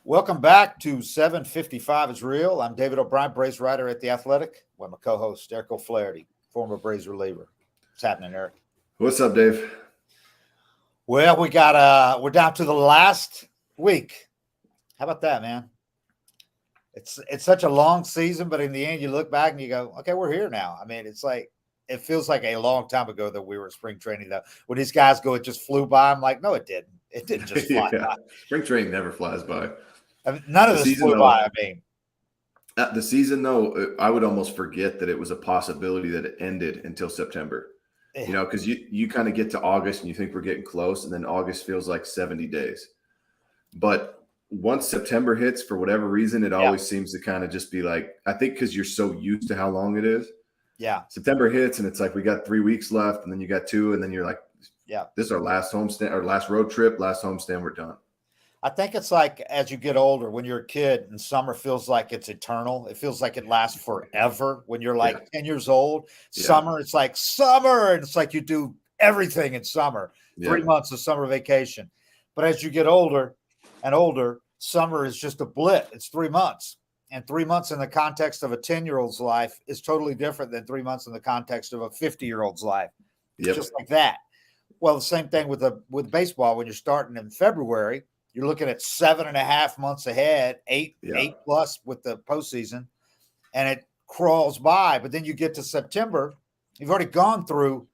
Welcome back to 755 is Real. I'm David O'Brien, Braves writer at The Athletic, with my co-host, Eric O'Flaherty, former Braves reliever. What's happening, Eric? What's up, Dave? Well, we're down to the last week. How about that, man? It's such a long season, but in the end, you look back and you go, okay, we're here now. I mean, it feels like a long time ago that we were at spring training, though. When these guys go, it just flew by. I'm like, no, it didn't. It didn't just fly by. Spring training never flies by. I mean, none of this flew by. I mean, the season, though, I would almost forget that it was a possibility that it ended until September. You know, because you kind of get to August and you think we're getting close, and then August feels like 70 days. But once September hits, for whatever reason, it always seems to kind of just be like, I think because you're so used to how long it is. Yeah. September hits and it's like we got 3 weeks left, and then you got 2, and then you're like, yeah, this is our last homestand, our last road trip, last homestand, we're done. I think it's like as you get older, when you're a kid and summer feels like it's eternal. It feels like it lasts forever. When you're like 10 years old, summer, it's like summer. And it's like you do everything in summer, 3 months of summer vacation. But as you get older and older, summer is just a blip. It's 3 months. And 3 months in the context of a 10-year-old's life is totally different than 3 months in the context of a 50-year-old's life. It's just like that. Well, the same thing with baseball. When you're starting in February, you're looking at 7.5 months ahead, eight plus with the postseason, and it crawls by. But then you get to September, you've already gone through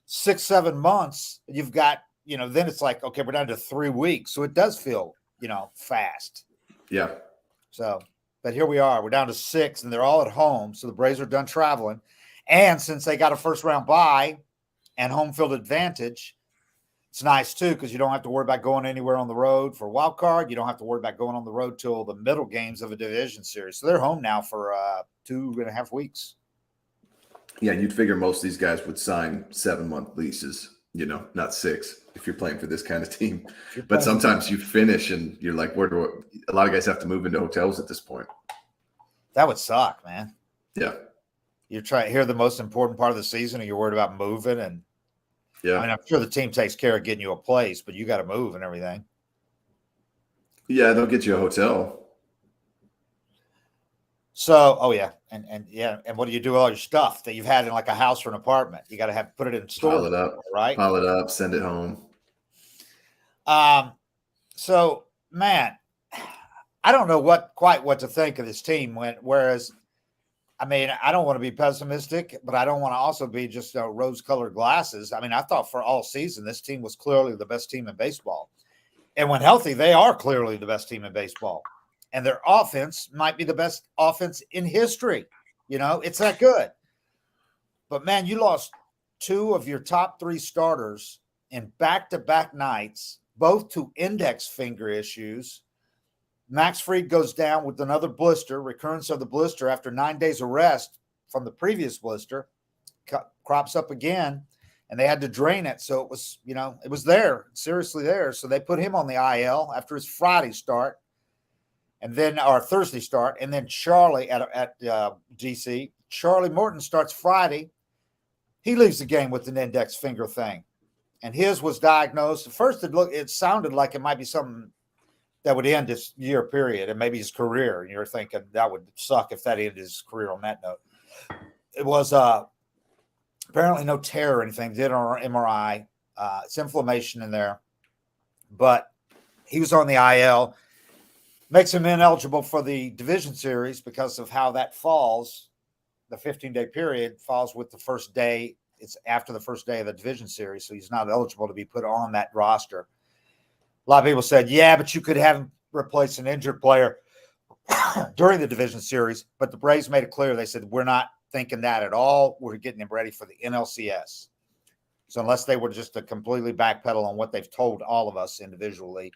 6-7 months. You've got, then it's like, okay, we're down to 3 weeks. So it does feel, fast. Yeah. So, but here we are. We're down to 6, and they're all at home. So the Braves are done traveling. And since they got a first-round bye and home field advantage, it's nice, too, because you don't have to worry about going anywhere on the road for a wild card. You don't have to worry about going on the road till the middle games of a division series. So they're home now for 2.5 weeks. Yeah, you'd figure most of these guys would sign 7-month leases, not 6 if you're playing for this kind of team. But sometimes you finish and you're like, a lot of guys have to move into hotels at this point. That would suck, man. Yeah. You're trying to hear the most important part of the season and you're worried about moving and yeah. I mean, I'm sure the team takes care of getting you a place, but you got to move and everything. Yeah, they'll get you a hotel. So, and what do you do with all your stuff that you've had in like a house or an apartment? You got to put it in storage, pile it up, right? Pile it up, send it home. So, man, I don't know quite what to think of this team. Whereas, I mean, I don't want to be pessimistic, but I don't want to also be just rose-colored glasses. I mean, I thought for all season this team was clearly the best team in baseball. And when healthy, they are clearly the best team in baseball. And their offense might be the best offense in history. It's that good. But, man, you lost 2 of your top 3 starters in back-to-back nights, both to index finger issues. Max Fried goes down with another blister, recurrence of the blister after 9 days of rest from the previous blister, crops up again, and they had to drain it. So it was, it was there, seriously there. So they put him on the IL after his Friday start, and then our Thursday start, and then Charlie at DC. Charlie Morton starts Friday. He leaves the game with an index finger thing, and his was diagnosed. At first, it sounded like it might be something that would end his year period and maybe his career. And you're thinking that would suck if that ended his career on that note. It was apparently no tear or anything. Did on our MRI. It's inflammation in there. But he was on the IL. Makes him ineligible for the division series because of how that falls. The 15-day period falls with the first day. It's after the first day of the division series. So he's not eligible to be put on that roster. A lot of people said, yeah, but you could have him replace an injured player during the division series. But the Braves made it clear. They said, we're not thinking that at all. We're getting him ready for the NLCS. So unless they were just to completely backpedal on what they've told all of us individually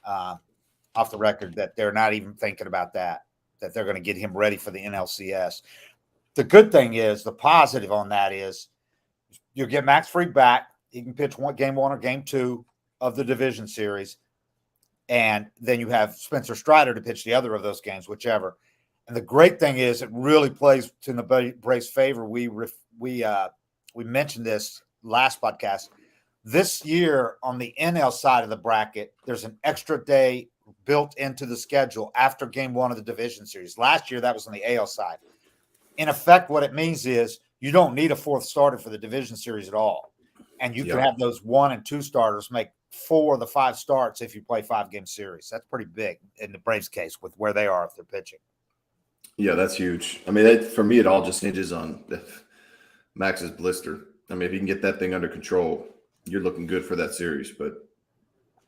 off the record, that they're not even thinking about that they're going to get him ready for the NLCS. The good thing is, the positive on that is you'll get Max Fried back. He can pitch game 1 or game 2 of the division series, and then you have Spencer Strider to pitch the other of those games, whichever. And the great thing is, it really plays to the Braves' favor. We mentioned this last podcast. This year on the NL side of the bracket, there's an extra day built into the schedule after game one of the division series. Last year, that was on the AL side. In effect, what it means is you don't need a fourth starter for the division series at all. And you can have those 1 and 2 starters make 4 of the 5 starts if you play 5-game series. That's pretty big in the Braves case with where they are if they're pitching. Yeah, that's huge. I mean, for me, it all just hinges on Max's blister. I mean, if you can get that thing under control, you're looking good for that series. But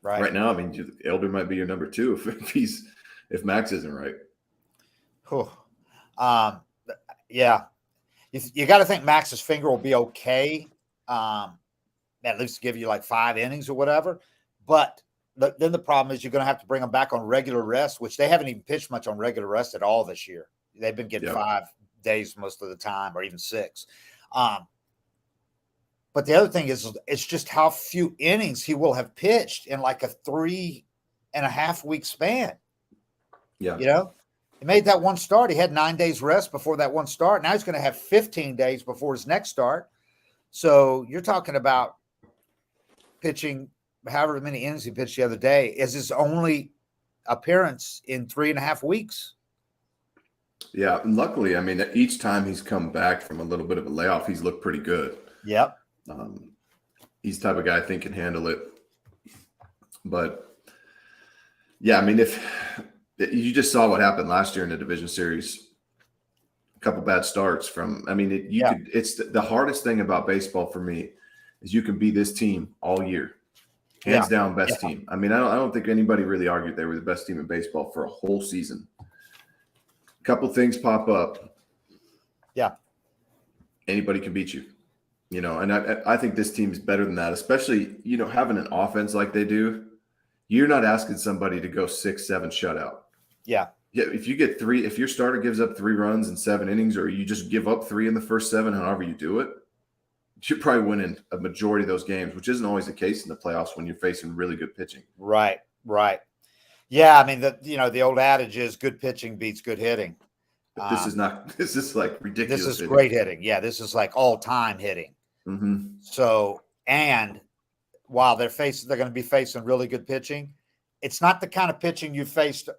right now, I mean, Elder might be your number 2 if Max isn't right. Yeah. You got to think Max's finger will be okay. At least give you like 5 innings or whatever. But then the problem is you're going to have to bring them back on regular rest, which they haven't even pitched much on regular rest at all this year. They've been getting 5 days most of the time, or even 6. But the other thing is, it's just how few innings he will have pitched in like a 3.5-week span. Yeah. You know, he made that one start. He had 9 days rest before that one start. Now he's going to have 15 days before his next start. So you're talking about pitching however many innings he pitched the other day is his only appearance in 3.5 weeks. Yeah. And luckily, I mean, each time he's come back from a little bit of a layoff, he's looked pretty good. Yep. He's the type of guy I think can handle it. But yeah, I mean, if you just saw what happened last year in the division series, a couple bad starts from, I mean, it's the hardest thing about baseball for me is you can be this team all year. Hands down best team. I mean, I don't think anybody really argued they were the best team in baseball for a whole season. A couple things pop up. Yeah. Anybody can beat you. You know, and I think this team is better than that, especially, you know, having an offense like they do. You're not asking somebody to go 6-7 shutout. Yeah. Yeah. If you get 3, if your starter gives up 3 runs in 7 innings, or you just give up 3 in the first 7, however you do it, you're probably winning a majority of those games, which isn't always the case in the playoffs when you're facing really good pitching. Right. Yeah. I mean, the old adage is good pitching beats good hitting. But this is like ridiculous. This is great hitting. Yeah. This is like all-time hitting. Mm-hmm. So, and while they're going to be facing really good pitching, it's not the kind of pitching you faced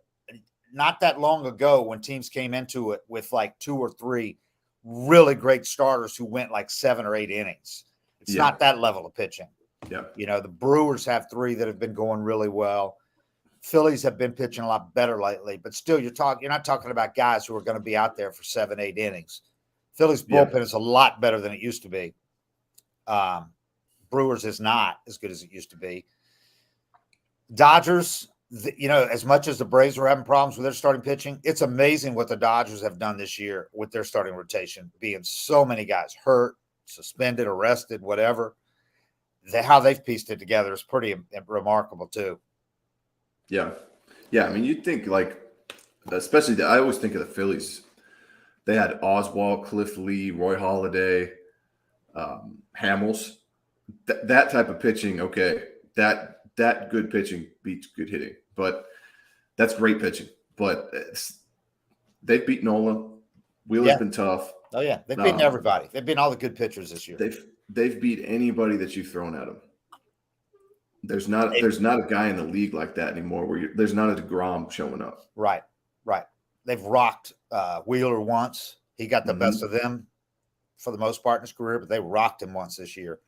not that long ago when teams came into it with like 2 or 3 really great starters who went like 7 or 8 innings. It's not that level of pitching. Yeah. You know, the Brewers have 3 that have been going really well. Phillies have been pitching a lot better lately, but still you're not talking about guys who are going to be out there for 7, 8 innings. Phillies bullpen is a lot better than it used to be. Brewers is not as good as it used to be. Dodgers, as much as the Braves were having problems with their starting pitching, it's amazing what the Dodgers have done this year with their starting rotation, being so many guys hurt, suspended, arrested, whatever. How they've pieced it together is pretty remarkable too. Yeah. Yeah. I mean, you'd think especially I always think of the Phillies. They had Oswalt, Cliff Lee, Roy Halladay, Hamels. That type of pitching, okay, that good pitching beats good hitting, but that's great pitching. But they've beaten Nola. Wheeler's been tough. Oh yeah, they've beaten everybody. They've beaten all the good pitchers this year. They've beat anybody that you've thrown at them. There's not a guy in the league like that anymore. There's not a DeGrom showing up. Right. They've rocked Wheeler once. He got the best of them for the most part in his career, but they rocked him once this year.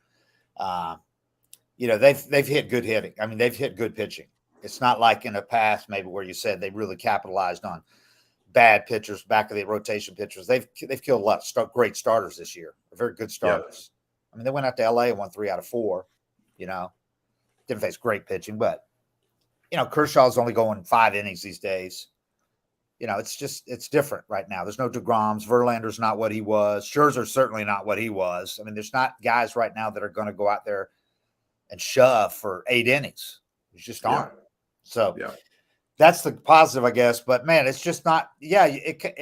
They've hit good hitting. I mean, they've hit good pitching. It's not like in the past, maybe where you said they really capitalized on bad pitchers, back of the rotation pitchers. They've killed a lot of great starters this year. Very good starters. Yeah. I mean, they went out to LA and won 3 out of 4. Didn't face great pitching, but Kershaw's only going 5 innings these days. It's different right now. There's no DeGroms. Verlander's not what he was. Scherzer's certainly not what he was. I mean, there's not guys right now that are going to go out there and shove for 8 innings. There's just aren't. So that's the positive, I guess. But man, it's just not. Yeah,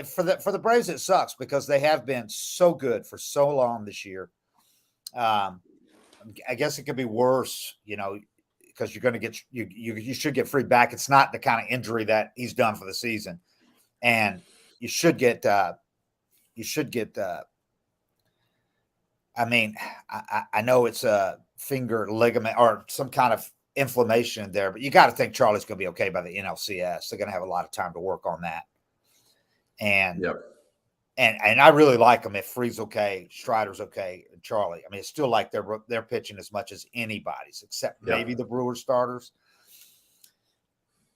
for the Braves, it sucks because they have been so good for so long this year. I guess it could be worse, because you're going to get you should get free back. It's not the kind of injury that he's done for the season. And you should get, I mean, I know it's a finger ligament or some kind of inflammation there, but you got to think Charlie's going to be okay by the NLCS. They're going to have a lot of time to work on that. And and I really like them if Free's okay, Strider's okay, and Charlie. I mean, it's still like they're pitching as much as anybody's, except maybe the Brewers starters.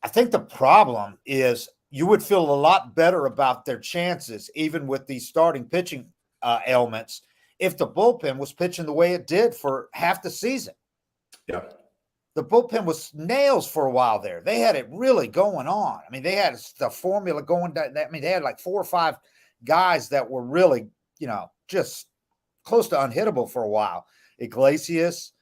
I think the problem is you would feel a lot better about their chances, even with these starting pitching ailments, if the bullpen was pitching the way it did for half the season. Yeah. The bullpen was nails for a while there. They had it really going on. I mean, they had the formula going down. I mean, they had like 4 or 5 guys that were really, just close to unhittable for a while. Iglesias,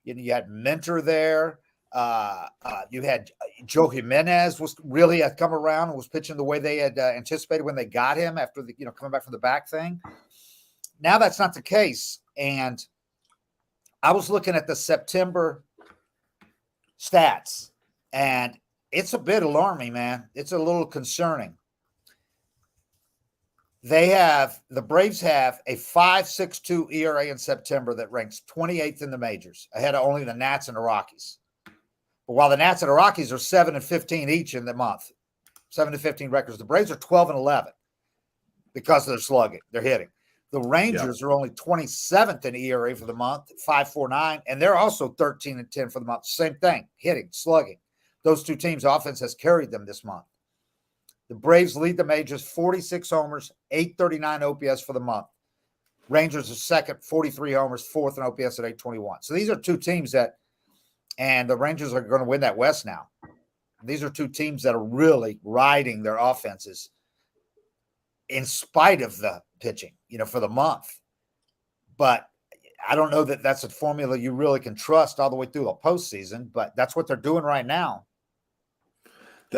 you had Mentor there. You had Joe Jimenez had come around and was pitching the way they had anticipated when they got him after the, coming back from the back thing. Now that's not the case. And I was looking at the September stats, and it's a bit alarming, man. It's a little concerning. The Braves have a 5.62 ERA in September that ranks 28th in the majors, ahead of only the Nats and the Rockies. But while the Nats and the Rockies are 7-15 each in the month, 7-15 records, the Braves are 12-11 because of their slugging, they're hitting. The Rangers are only 27th in ERA for the month, 5.49, and they're also 13-10 for the month. Same thing, hitting, slugging. Those two teams' offense has carried them this month. The Braves lead the majors, 46 homers, 839 OPS for the month. Rangers are second, 43 homers, fourth in OPS at 821. So these are two teams and the Rangers are going to win that West now. These are two teams that are really riding their offenses in spite of the pitching, for the month. But I don't know that that's a formula you really can trust all the way through the postseason, but that's what they're doing right now.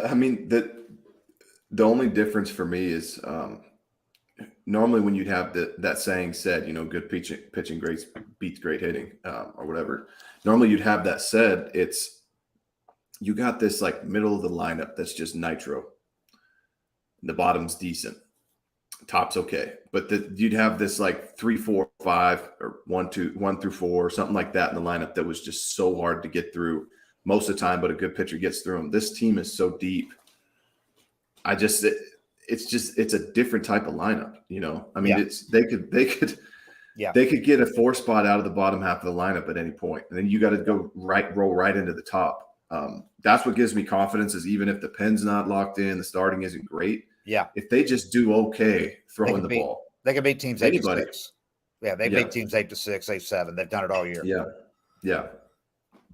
I mean, the only difference for me is normally when you'd have that saying said, good pitching beats great hitting or whatever. Normally you'd have that said. You got this like middle of the lineup that's just nitro. The bottom's decent. Top's okay. But you'd have this like 3, 4, 5 or 1 through 4 or something like that in the lineup that was just so hard to get through most of the time, but a good pitcher gets through them. This team is so deep. It's a different type of lineup, I mean, they could get a 4 spot out of the bottom half of the lineup at any point, and then you got to roll right into the top. That's what gives me confidence is even if the pen's not locked in, the starting isn't great. Yeah. If they just do okay throwing the ball, they can beat teams 8-6. Yeah. They beat teams 8-6, 8-7. They've done it all year. Yeah. Yeah.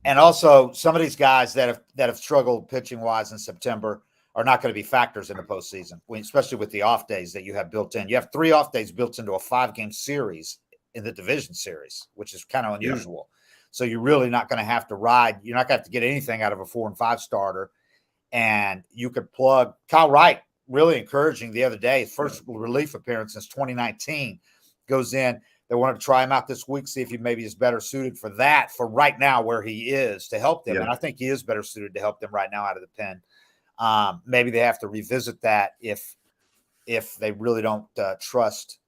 And also some of these guys that have struggled pitching wise in September are not going to be factors in the postseason, especially with the off days that you have built in. You have 3 off days built into a 5-game series in the division series, which is kind of unusual. Yeah. So you're really not going to have to ride. You're not going to have to get anything out of a 4 and 5 starter. And you could plug Kyle Wright, really encouraging the other day. His first relief appearance since 2019 goes in. They wanted to try him out this week, see if he maybe is better suited for that for right now where he is to help them. Yeah. And I think he is better suited to help them right now out of the pen. Maybe they have to revisit that if they really don't trust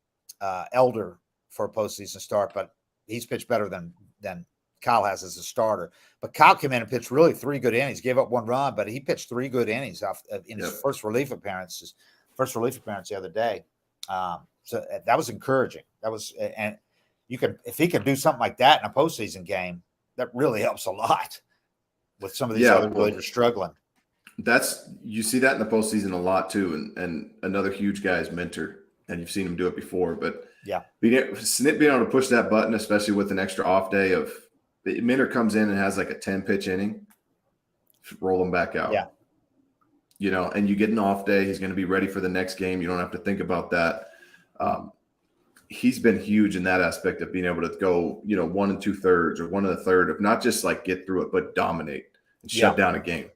Elder for a postseason start, but he's pitched better than Kyle has as a starter. But Kyle came in and pitched really 3 good innings, gave up 1 run, but he pitched 3 good innings in his first relief appearance the other day. So that was encouraging. That was, and if he can do something like that in a postseason game, that really helps a lot with some of these other really struggling. You see that in the postseason a lot too, and another huge guy is Mentor, and you've seen him do it before. But being able to push that button, especially with an extra off day of Mentor comes in and has like a 10-pitch inning, roll him back out. Yeah, and you get an off day, he's going to be ready for the next game. You don't have to think about that. He's been huge in that aspect of being able to go, 1 2/3 or 1 1/3 of not just like get through it, but dominate and shut down a game.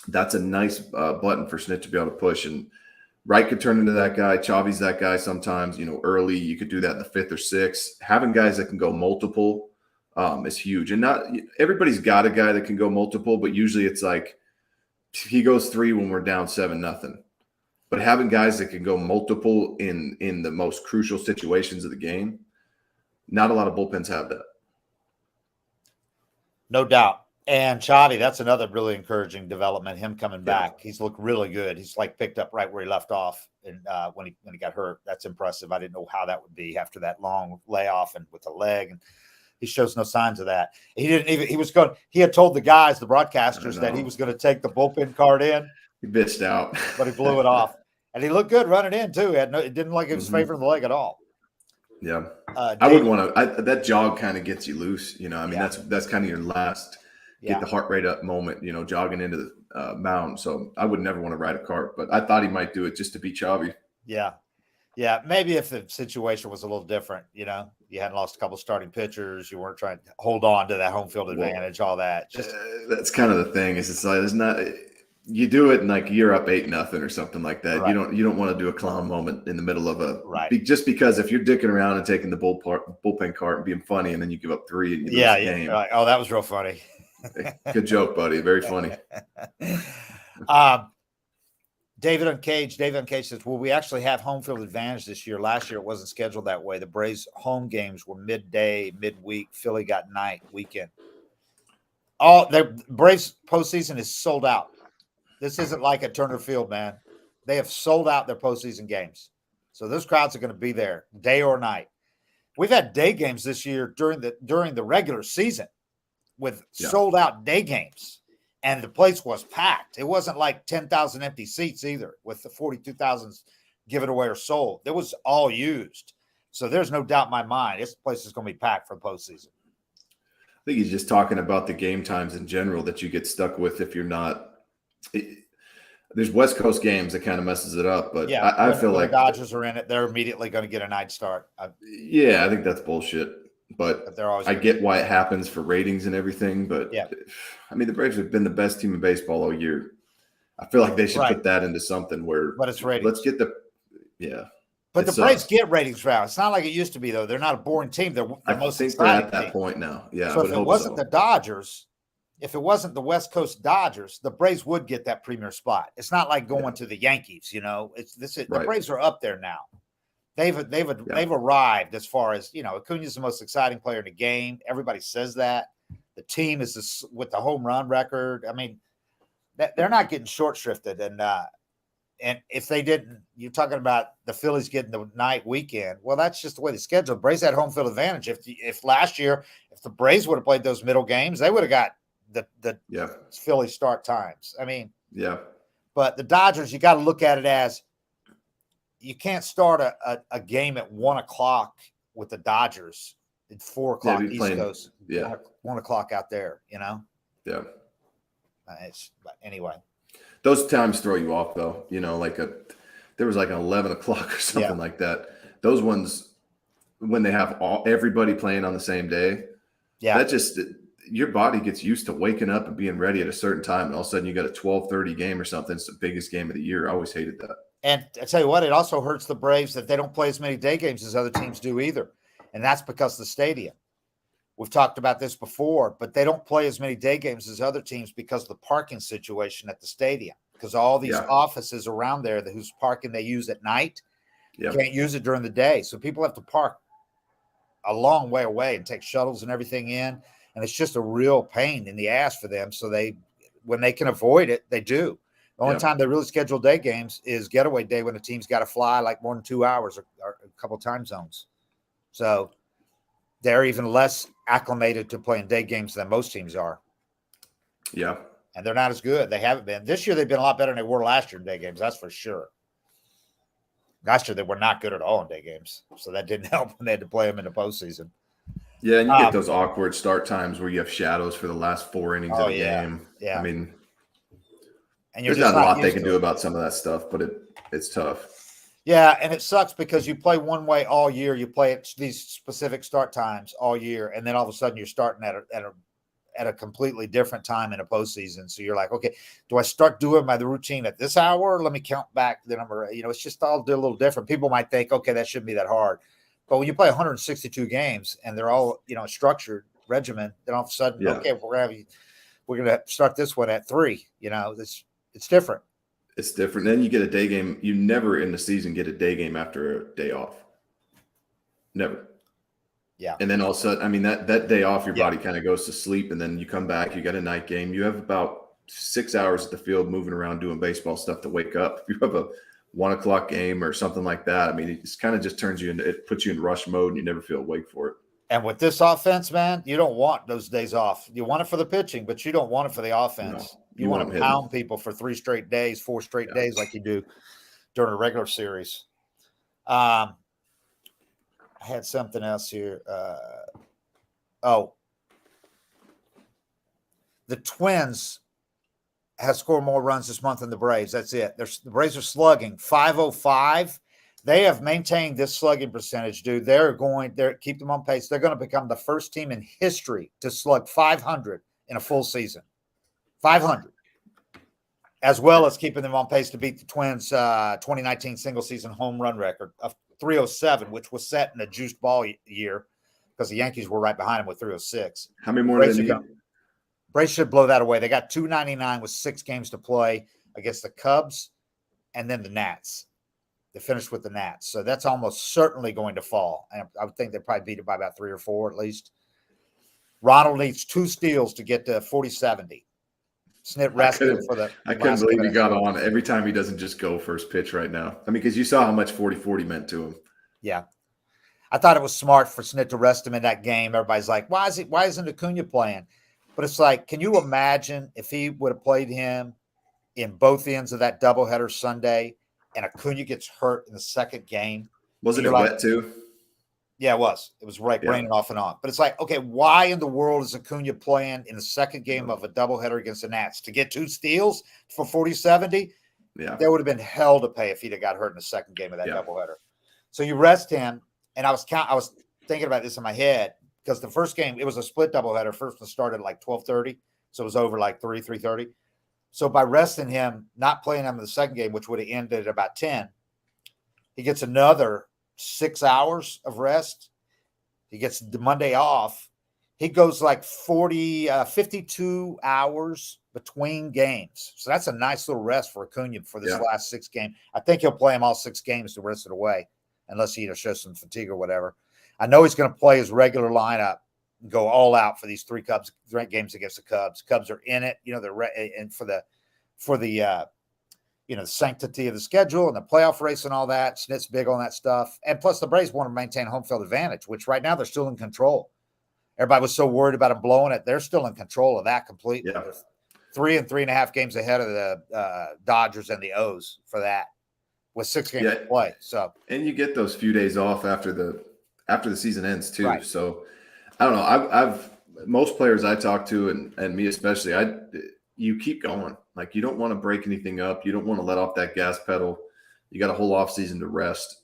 That's a nice button for Snit to be able to push. And Wright could turn into that guy. Chavi's that guy sometimes, early. You could do that in the 5th or 6th. Having guys that can go multiple is huge. And not everybody's got a guy that can go multiple, but usually it's like he goes 3 when we're down 7-0. But having guys that can go multiple in the most crucial situations of the game, not a lot of bullpens have that. No doubt. And Chavi, that's another really encouraging development. Him coming back, he's looked really good. He's like picked up right where he left off, and when he got hurt, that's impressive. I didn't know how that would be after that long layoff and with the leg, and he shows no signs of that. He didn't even. He had told the guys, the broadcasters, that he was going to take the bullpen card in. He bitched out, but he blew it off, and he looked good running in too. It didn't like it was favoring the leg at all. Yeah, I would want to. That jog kind of gets you loose. You know, I mean, that's kind of your last. Get the heart rate up moment, you know, jogging into the mound. So I would never want to ride a cart, but I thought he might do it just to beat Chavi. Yeah. Yeah. Maybe if the situation was a little different, you know, you hadn't lost a couple of starting pitchers, you weren't trying to hold on to that home field advantage, all that. That's kind of the thing is it's like, it's not, you do it and like you're up 8-0 or something like that. Right. You don't want to do a clown moment in the middle of just because if you're dicking around and taking the bullpen cart and being funny and then you give up 3 and you lose the game. Right. Oh, that was real funny. Good joke, buddy. Very funny. David Uncaged says, will we actually have home field advantage this year? Last year, it wasn't scheduled that way. The Braves home games were midday, midweek. Philly got night, weekend. The Braves postseason is sold out. This isn't like at Turner Field, man. They have sold out their postseason games. So those crowds are going to be there day or night. We've had day games this year during the regular season with sold out day games, and the place was packed. It wasn't like 10,000 empty seats either with the 42,000 given away or sold. It was all used. So there's no doubt in my mind this place is going to be packed for postseason. I think he's just talking about the game times in general that you get stuck with if you're not there's West Coast games that kind of messes it up, but I feel like the Dodgers are in it. They're immediately going to get a night start. I think that's bullshit. But I get why it happens for ratings and everything. But I mean, the Braves have been the best team in baseball all year. I feel like they should put that into something where. But it's ratings. Let's get the But the Braves get ratings now. It's not like it used to be though. They're not a boring team. They're the most exciting they're at that point now. Yeah. So if it wasn't the Dodgers, if it wasn't the West Coast Dodgers, the Braves would get that premier spot. It's not like going to the Yankees. You know, the Braves are up there now. They've arrived as far as, you know, Acuña is the most exciting player in the game. Everybody says that. The team is with the home run record. I mean, they're not getting short shrifted. And if they didn't, you're talking about the Phillies getting the night weekend. Well, that's just the way the schedule. Braves had home field advantage. If last year, if the Braves would have played those middle games, they would have got the Philly start times. I mean, but the Dodgers, you got to look at it as, you can't start a game at 1:00 with the Dodgers at 4:00 East Coast. 1:00 out there, you know? Yeah. But anyway. Those times throw you off though. You know, there was like an 11 o'clock or something like that. Those ones, when they have everybody playing on the same day, that just, your body gets used to waking up and being ready at a certain time. And all of a sudden you got a 12:30 game or something. It's the biggest game of the year. I always hated that. And I tell you what, it also hurts the Braves that they don't play as many day games as other teams do either. And that's because of the stadium. We've talked about this before, but they don't play as many day games as other teams because of the parking situation at the stadium. Because all these offices around there whose parking they use at night, can't use it during the day. So people have to park a long way away and take shuttles and everything in. And it's just a real pain in the ass for them. So when they can avoid it, they do. The only time they really schedule day games is getaway day when the team's got to fly like more than 2 hours or a couple time zones. So they're even less acclimated to playing day games than most teams are. Yeah. And they're not as good. They haven't been. This year they've been a lot better than they were last year in day games. That's for sure. Last year they were not good at all in day games. So that didn't help when they had to play them in the postseason. Yeah, and you get those awkward start times where you have shadows for the last 4 innings of the game. Yeah. I mean, and there's not a lot they can do about some of that stuff, but it's tough. Yeah, and it sucks because you play one way all year. You play at these specific start times all year, and then all of a sudden you're starting at a completely different time in a postseason. So you're like, okay, do I start doing the routine at this hour? Or let me count back the number. You know, it's just all a little different. People might think, okay, that shouldn't be that hard. But when you play 162 games and they're all, you know, structured regimen, then all of a sudden, okay, we're gonna start this one at 3. You know, it's different. It's different. Then you get a day game. You never in the season get a day game after a day off. Never. Yeah. And then all of a sudden, I mean, that day off, your body kind of goes to sleep, and then you come back, you got a night game. You have about 6 hours at the field moving around doing baseball stuff to wake up. If you have a 1 o'clock game or something like that, I mean, it just kind of just turns you into, it puts you in rush mode, and you never feel awake for it. And with this offense, man, you don't want those days off. You want it for the pitching, but you don't want it for the offense. No, you want to pound people for 3 straight days, 4 straight days like you do during a regular series. I had something else here. The Twins have scored more runs this month than the Braves. That's it. The Braves are slugging 505. They have maintained this slugging percentage, dude. They're keep them on pace. They're going to become the first team in history to slug 500 in a full season. 500. As well as keeping them on pace to beat the Twins' 2019 single season home run record of 307, which was set in a juiced ball year because the Yankees were right behind them with 306. How many more do they need? Braves should blow that away. They got 299 with 6 games to play against the Cubs and then the Nats. They finished with the Nats. So that's almost certainly going to fall. And I would think they probably beat it by about 3 or 4 at least. Ronald needs 2 steals to get to 40-70. Snit rested for the. I couldn't believe he got on every time he doesn't just go first pitch right now. I mean, because you saw how much 40-40 meant to him. Yeah. I thought it was smart for Snit to rest him in that game. Everybody's like, why isn't Acuna playing? But it's like, can you imagine if he would have played him in both ends of that doubleheader Sunday and Acuna gets hurt in the second game? Wasn't it wet too? Yeah, it was. It was raining off and on. But it's like, okay, why in the world is Acuna playing in the second game of a doubleheader against the Nats? To get 2 steals for 40-70? Yeah. There would have been hell to pay if he'd have got hurt in the second game of that doubleheader. So you rest him, and I was thinking about this in my head because the first game, it was a split doubleheader. First one started at like 12:30, so it was over like 3:30. So by resting him, not playing him in the second game, which would have ended at about 10, he gets another 6 hours of rest. He gets the Monday off. He goes like 52 hours between games. So that's a nice little rest for Acuña for this last 6 games. I think he'll play him all 6 games the rest of the way, unless he shows some fatigue or whatever. I know he's going to play his regular lineup and go all out for these 3 games against the Cubs. Cubs are in it, they're and for the sanctity of the schedule and the playoff race and all that. Snit's big on that stuff. And plus the Braves want to maintain home field advantage, which right now they're still in control. Everybody was so worried about them blowing it. They're still in control of that completely. Yeah. 3 and 3.5 games ahead of the Dodgers and the O's for that with 6 games to play. So, and you get those few days off after the season ends too. Right. So I don't know. I've most players I talk to and me especially, you keep going. Like you don't want to break anything up. You don't want to let off that gas pedal. You got a whole off season to rest.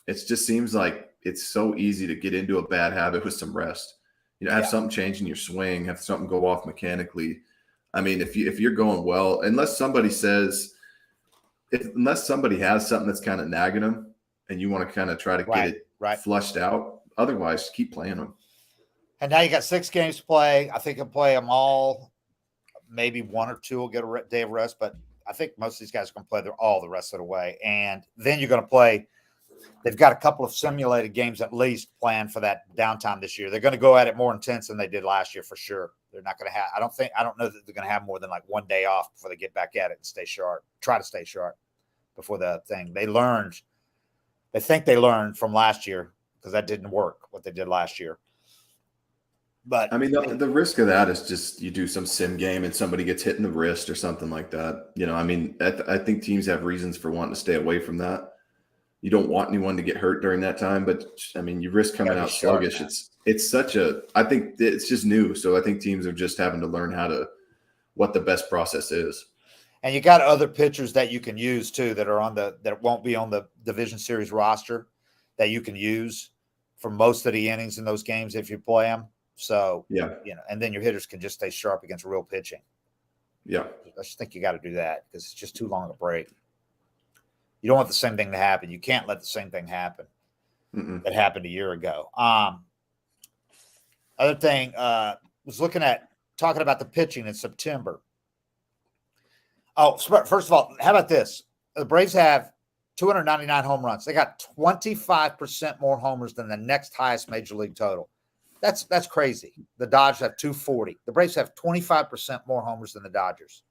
It just seems like it's so easy to get into a bad habit with some rest. Have something change in your swing, have something go off mechanically. I mean, if you're going well, unless somebody has something that's kind of nagging them and you want to kind of try to get it flushed out, otherwise keep playing them. And now you got 6 games to play. I think he'll play them all. Maybe 1 or 2 will get a day of rest, but I think most of these guys are going to play all the rest of the way. And then you're going to play. They've got a couple of simulated games at least planned for that downtime this year. They're going to go at it more intense than they did last year for sure. They're not going to have. I don't know that they're going to have more than like 1 day off before they get back at it and stay sharp. Try to stay sharp before the thing. They think they learned from last year because that didn't work what they did last year. But I mean, the risk of that is just you do some sim game and somebody gets hit in the wrist or something like that. I mean, I think teams have reasons for wanting to stay away from that. You don't want anyone to get hurt during that time, but I mean, you risk coming out sluggish. I think it's just new. So I think teams are just having to learn what the best process is. And you got other pitchers that you can use too that are that won't be on the Division Series roster that you can use for most of the innings in those games if you play them. So, and then your hitters can just stay sharp against real pitching. Yeah. I just think you got to do that because it's just too long a break. You don't want the same thing to happen. You can't let the same thing happen that happened a year ago. Other thing, was talking about the pitching in September. Oh, first of all, how about this? The Braves have 299 home runs. They got 25% more homers than the next highest major league total. That's crazy. The Dodgers have 240. The Braves have 25% more homers than the Dodgers.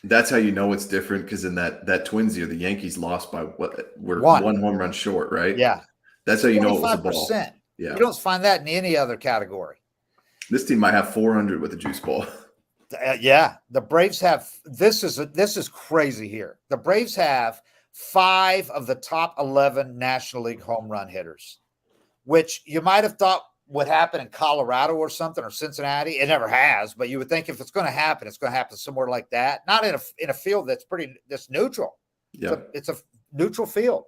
That's how you know it's different, because in that Twins year, the Yankees lost by one home run short, right? Yeah. That's how you know it was a ball. Yeah. You don't find that in any other category. This team might have 400 with a juice ball. Yeah. The Braves have – this is crazy here. The Braves have 5 of the top 11 National League home run hitters, which you might have thought would happen in Colorado or something, or Cincinnati. It never has, but you would think if it's going to happen, it's going to happen somewhere like that. Not in a field that's neutral. Yeah. It's a neutral field.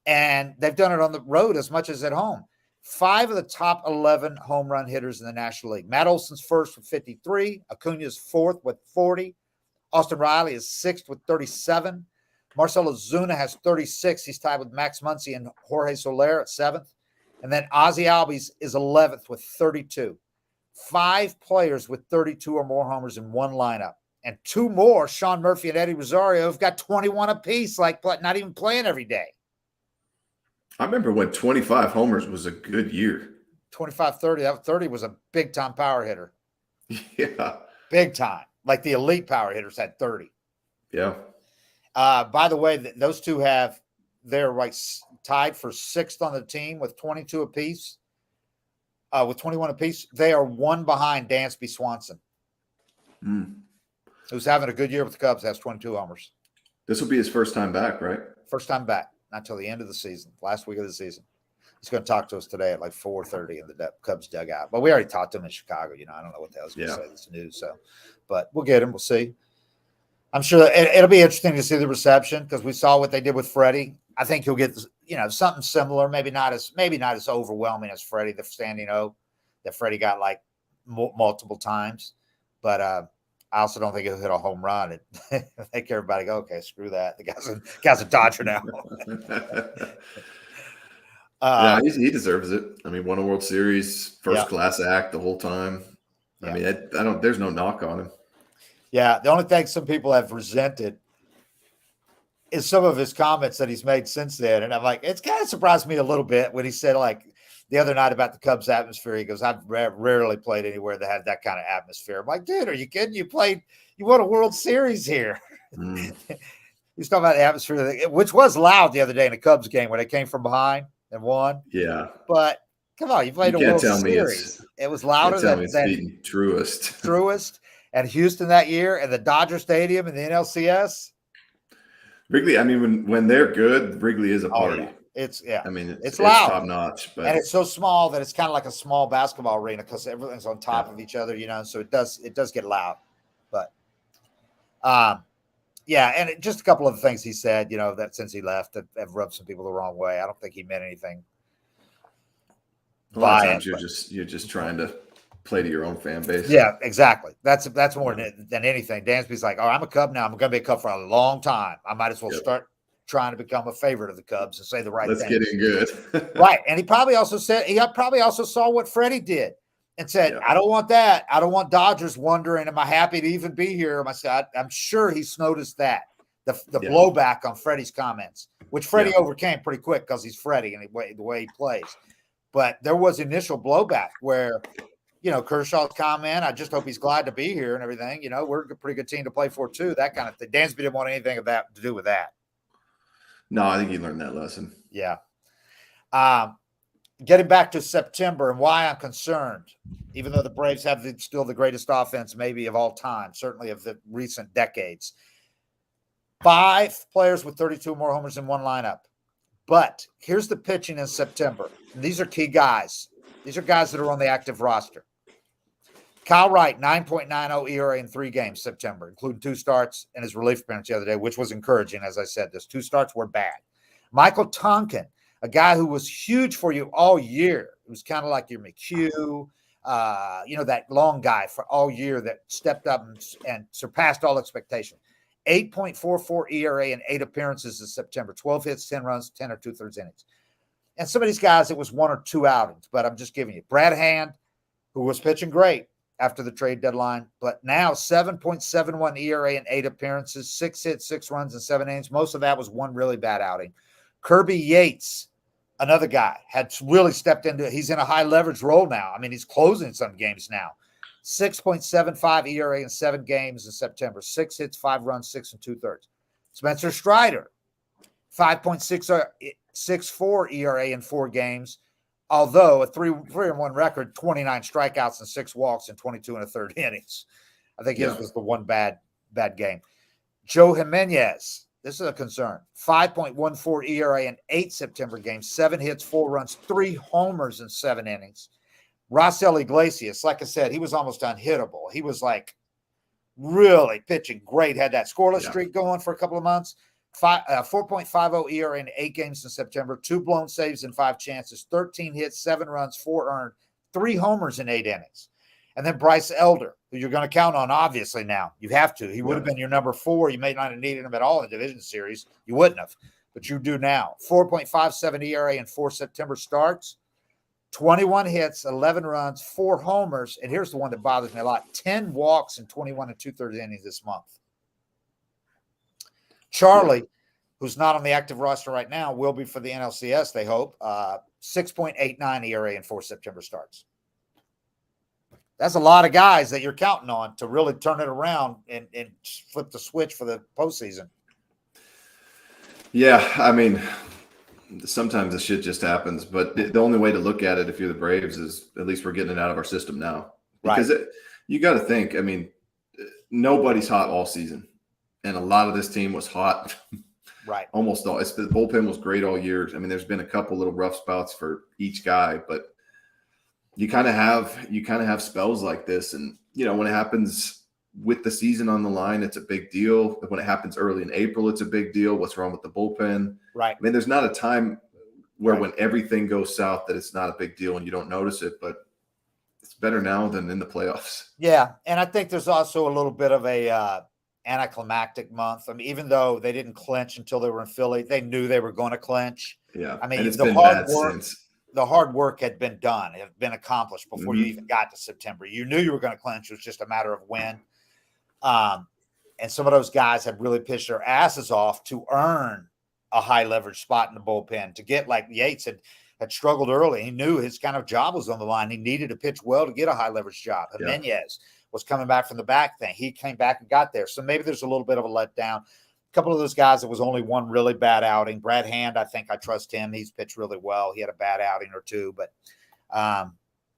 And they've done it on the road as much as at home. 5 of the top 11 home run hitters in the National League. Matt Olson's first with 53. Acuña's fourth with 40. Austin Riley is sixth with 37. Marcell Ozuna has 36. He's tied with Max Muncy and Jorge Soler at 7th. And then Ozzie Albies is 11th with 32. 5 players with 32 or more homers in one lineup. And 2 more, Sean Murphy and Eddie Rosario, have got 21 apiece, like not even playing every day. I remember when 25 homers was a good year. 25-30. That 30 was a big-time power hitter. Yeah. Big time. Like the elite power hitters had 30. Yeah. By the way, those two they're like tied for 6th on the team with 22 apiece. With 21 apiece. They are 1 behind Dansby Swanson. Who's having a good year with the Cubs, has 22 homers. This will be his first time back, right? First time back. Not till the end of the season, last week of the season. He's going to talk to us today at like 4:30 in the Cubs dugout. But we already talked to him in Chicago. I don't know what the hell he's going to say this news. So, but we'll get him. We'll see. I'm sure it'll be interesting to see the reception, because we saw what they did with Freddie. I think he'll get something similar. Maybe not as overwhelming as Freddie, the standing O that Freddie got like multiple times. But I also don't think he'll hit a home run. I think everybody go, okay, screw that. The guy's a Dodger now. Yeah, he deserves it. I mean, won a World Series, first class act the whole time. I mean, there's no knock on him. Yeah, the only thing some people have resented is some of his comments that he's made since then. And I'm like, it's kind of surprised me a little bit when he said, like, the other night about the Cubs atmosphere. He goes, I've rarely played anywhere that had that kind of atmosphere. I'm like, dude, are you kidding? You won a World Series here. He's talking about the atmosphere, which was loud the other day in a Cubs game when they came from behind and won. Yeah. But come on, you played a World Series. It was louder than Truist and Houston that year, and the Dodger Stadium and the NLCS. Wrigley, I mean, when they're good, Wrigley is a party. Yeah. It's loud. It's top notch, but and it's so small that it's kind of like a small basketball arena, because everything's on top of each other, so it does get loud. But and just a couple of the things he said, that since he left, that have rubbed some people the wrong way. I don't think he meant anything. A lot of times you're just trying to play to your own fan base. Yeah, exactly. That's more than anything. Dansby's like, I'm a Cub now. I'm going to be a Cub for a long time. I might as well start trying to become a favorite of the Cubs and say the right thing. Let's get in good. Right. And he probably also saw what Freddie did and said, I don't want that. I don't want Dodgers wondering, am I happy to even be here? I'm sure he's noticed that. The blowback on Freddie's comments, which Freddie overcame pretty quick because he's Freddie and the way he plays. But there was initial blowback where, Kershaw's comment, I just hope he's glad to be here and everything. We're a pretty good team to play for too, that kind of thing. Dansby didn't want anything of that to do with that. No, I think he learned that lesson. Yeah. Getting back to September and why I'm concerned, even though the Braves have still the greatest offense maybe of all time, certainly of the recent decades. 5 players with 32 more homers in one lineup. But here's the pitching in September. And these are key guys. These are guys that are on the active roster. Kyle Wright, 9.90 ERA in 3 games September, including 2 starts and his relief appearance the other day, which was encouraging. As I said, those 2 starts were bad. Michael Tonkin, a guy who was huge for you all year. It was kind of like your McHugh, that long guy for all year that stepped up and surpassed all expectation. 8.44 ERA in 8 appearances in September, 12 hits, 10 runs, 10 or 2/3 innings. And some of these guys, it was 1 or 2 outings, but I'm just giving you. Brad Hand, who was pitching great after the trade deadline, but now 7.71 ERA in 8 appearances, 6 hits, 6 runs, and 7 innings. Most of that was 1 really bad outing. Kirby Yates, another guy, had really stepped into it. He's in a high leverage role now. I mean, he's closing some games now. 6.75 ERA in 7 games in September. 6 hits, 5 runs, 6 2/3. Spencer Strider, 5.64 ERA in 4 games. Although a 3-1 record, 29 strikeouts and 6 walks in 22 1/3 innings. I think his was the one bad game. Joe Jimenez, this is a concern. 5.14 ERA in 8 September games, 7 hits, 4 runs, 3 homers in 7 innings. Raisel Iglesias, like I said, he was almost unhittable. He was like really pitching great, had that scoreless streak going for a couple of months. 4.50 ERA in 8 games in September, 2 blown saves in 5 chances, 13 hits, 7 runs, 4 earned, 3 homers in 8 innings. And then Bryce Elder, who you're going to count on, obviously now. You have to. He would have been your number 4. You may not have needed him at all in the division series. You wouldn't have, but you do now. 4.57 ERA in 4 September starts, 21 hits, 11 runs, 4 homers. And here's the one that bothers me a lot. 10 walks in 21 2/3 innings this month. Charlie, who's not on the active roster right now, will be for the NLCS, they hope. 6.89 ERA in 4 September starts. That's a lot of guys that you're counting on to really turn it around and flip the switch for the postseason. Yeah, I mean, sometimes the shit just happens. But the only way to look at it, if you're the Braves, is at least we're getting it out of our system now. Because you got to think, I mean, nobody's hot all season. And a lot of this team was hot. Right. Almost all. The bullpen was great all year. I mean, there's been a couple little rough spots for each guy, but you kind of have spells like this. And, you know, when it happens with the season on the line, it's a big deal. When it happens early in April, it's a big deal. What's wrong with the bullpen? Right. I mean, there's not a time where when everything goes south that it's not a big deal and you don't notice it, but it's better now than in the playoffs. Yeah. And I think there's also a little bit of a anticlimactic month. I mean, even though they didn't clinch until they were in Philly, they knew they were going to clinch. Yeah. I mean, and it's the been hard bad work, since. The hard work had been done. It had been accomplished before you even got to September. You knew you were going to clinch. It was just a matter of when. And some of those guys had really pitched their asses off to earn a high leverage spot in the bullpen, to get, like Yates had struggled early. He knew his kind of job was on the line. He needed to pitch well to get a high leverage job. Jimenez was coming back from the back thing. He came back and got there. So maybe there's a little bit of a letdown. A couple of those guys, it was only one really bad outing. Brad Hand, I think I trust him. He's pitched really well. He had a bad outing or two, but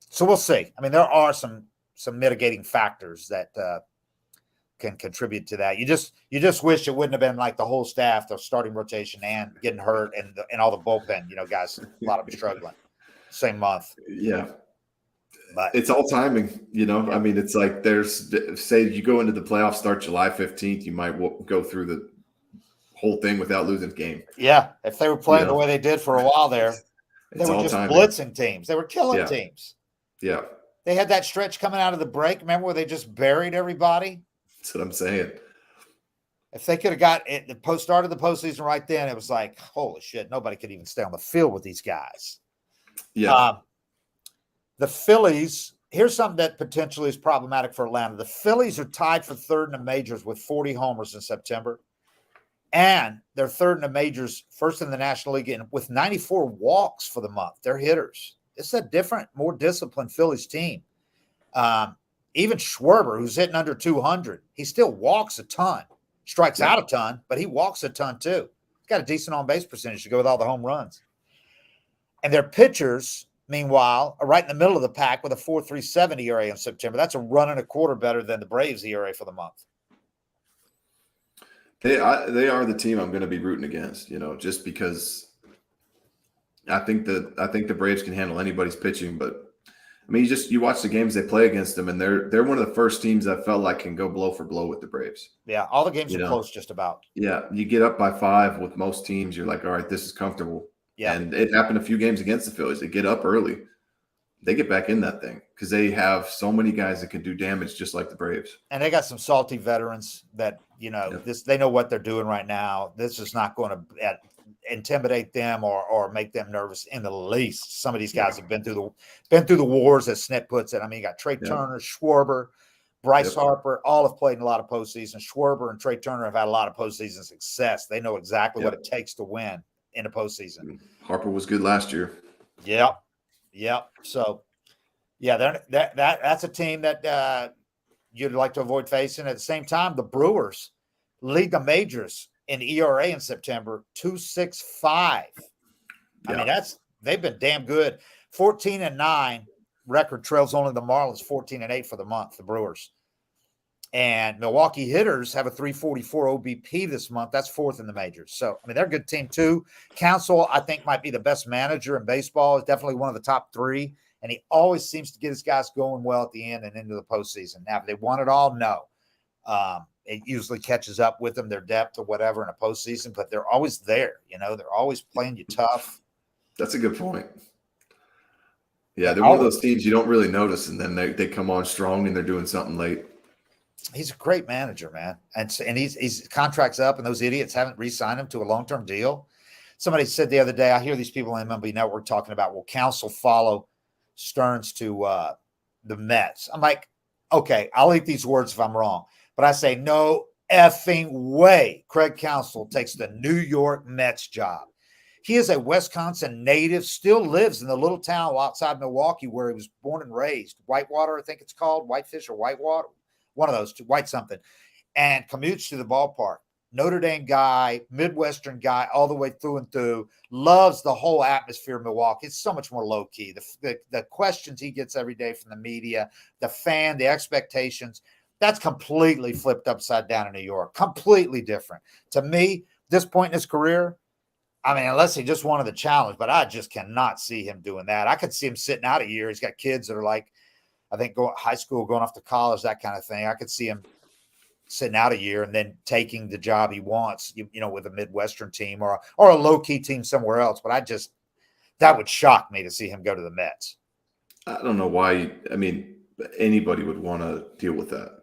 so we'll see. I mean, there are some mitigating factors that can contribute to that. You just wish it wouldn't have been like the whole staff, the starting rotation, and getting hurt, and all the bullpen. You know, guys, a lot of them struggling. Same month. Yeah. But it's all timing, you know. Yeah. I mean, it's like say you go into the playoffs, start July 15th, you might go through the whole thing without losing a game. Yeah, if they were playing the way they did for a while there, they were just blitzing teams. They were killing teams. Yeah. They had that stretch coming out of the break. Remember where they just buried everybody? That's what I'm saying. If they could have got it, started the postseason right then, it was like, holy shit, nobody could even stay on the field with these guys. Yeah. The Phillies, here's something that potentially is problematic for Atlanta. The Phillies are tied for third in the majors with 40 homers in September. And they're third in the majors, first in the National League, with 94 walks for the month. They're hitters. It's a different, more disciplined Phillies team. Even Schwarber, who's hitting under 200, he still walks a ton. Strikes out a ton, but he walks a ton too. He's got a decent on-base percentage to go with all the home runs. And their pitchers, meanwhile, are right in the middle of the pack with a 4.37 ERA in September. That's a run and a quarter better than the Braves ERA for the month. They are the team I'm going to be rooting against, you know, just because I think the Braves can handle anybody's pitching. But I mean, you watch the games they play against them, and they're one of the first teams I felt like can go blow for blow with the Braves. Yeah, all the games are close, just about. Yeah, you get up by 5 with most teams, you're like, all right, this is comfortable. Yeah, and it happened a few games against the Phillies. They get up early, they get back in that thing because they have so many guys that can do damage, just like the Braves. And they got some salty veterans that they know what they're doing right now. This is not going to intimidate them or make them nervous in the least. Some of these guys have been through the wars, as Snit puts it. I mean, you got Trey Turner, Schwarber, Bryce Harper, all have played in a lot of postseason. Schwarber and Trey Turner have had a lot of postseason success. They know exactly what it takes to win. in the postseason. Harper was good last year. Yep. So, yeah, that's a team that you'd like to avoid facing. At the same time, the Brewers lead the majors in ERA in September, 2.65. I mean, they've been damn good. 14-9 record, trails only the Marlins, 14-8 for the month, the Brewers. And Milwaukee hitters have a 344 OBP this month. That's fourth in the majors. So, I mean, they're a good team too. Counsell, I think, might be the best manager in baseball. He's definitely one of the top three. And he always seems to get his guys going well at the end and into the postseason. Now, if they won it all, no. It usually catches up with them, their depth or whatever in a postseason, but they're always there. They're always playing you tough. That's a good point. Yeah, they're one of those teams you don't really notice, and then they come on strong and they're doing something late. He's a great manager, man. And he's contracts up, and those idiots haven't re-signed him to a long-term deal. Somebody said the other day, I hear these people on MLB Network talking about, will Counsell follow Stearns to the Mets? I'm like, okay, I'll eat these words if I'm wrong. But I say, no effing way Craig Counsell takes the New York Mets job. He is a Wisconsin native, still lives in the little town outside Milwaukee where he was born and raised. Whitewater, I think it's called, Whitefish or Whitewater. One of those two, white something, and commutes to the ballpark. Notre Dame guy, Midwestern guy, all the way through and through, loves the whole atmosphere of Milwaukee. It's so much more low key. The questions he gets every day from the media, the fan, the expectations, that's completely flipped upside down in New York. Completely different. To me, this point in his career, I mean, unless he just wanted the challenge, but I just cannot see him doing that. I could see him sitting out a year. He's got kids that are like, I think high school, going off to college, that kind of thing. I could see him sitting out a year and then taking the job he wants, with a Midwestern team or a low-key team somewhere else. But that would shock me to see him go to the Mets. I don't know why. I mean, anybody would want to deal with that,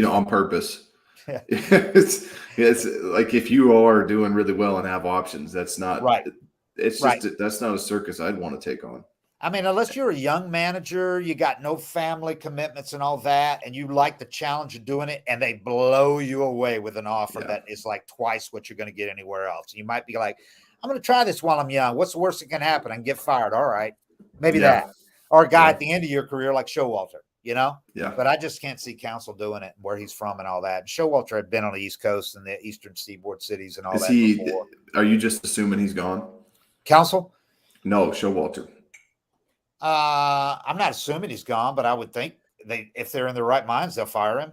on purpose. Yeah. it's like if you are doing really well and have options, that's not right. It's just that's not a circus I'd want to take on. I mean, unless you're a young manager, you got no family commitments and all that, and you like the challenge of doing it, and they blow you away with an offer that is like twice what you're going to get anywhere else. You might be like, I'm going to try this while I'm young. What's the worst that can happen? I can get fired. All right. Maybe that. Or a guy at the end of your career like Showalter, Yeah. But I just can't see Counsell doing it, where he's from and all that. Showalter had been on the East Coast and the Eastern Seaboard cities and all that before. Are you just assuming he's gone? Counsell? No, Showalter. I'm not assuming he's gone, but I would think if they're in their right minds, they'll fire him.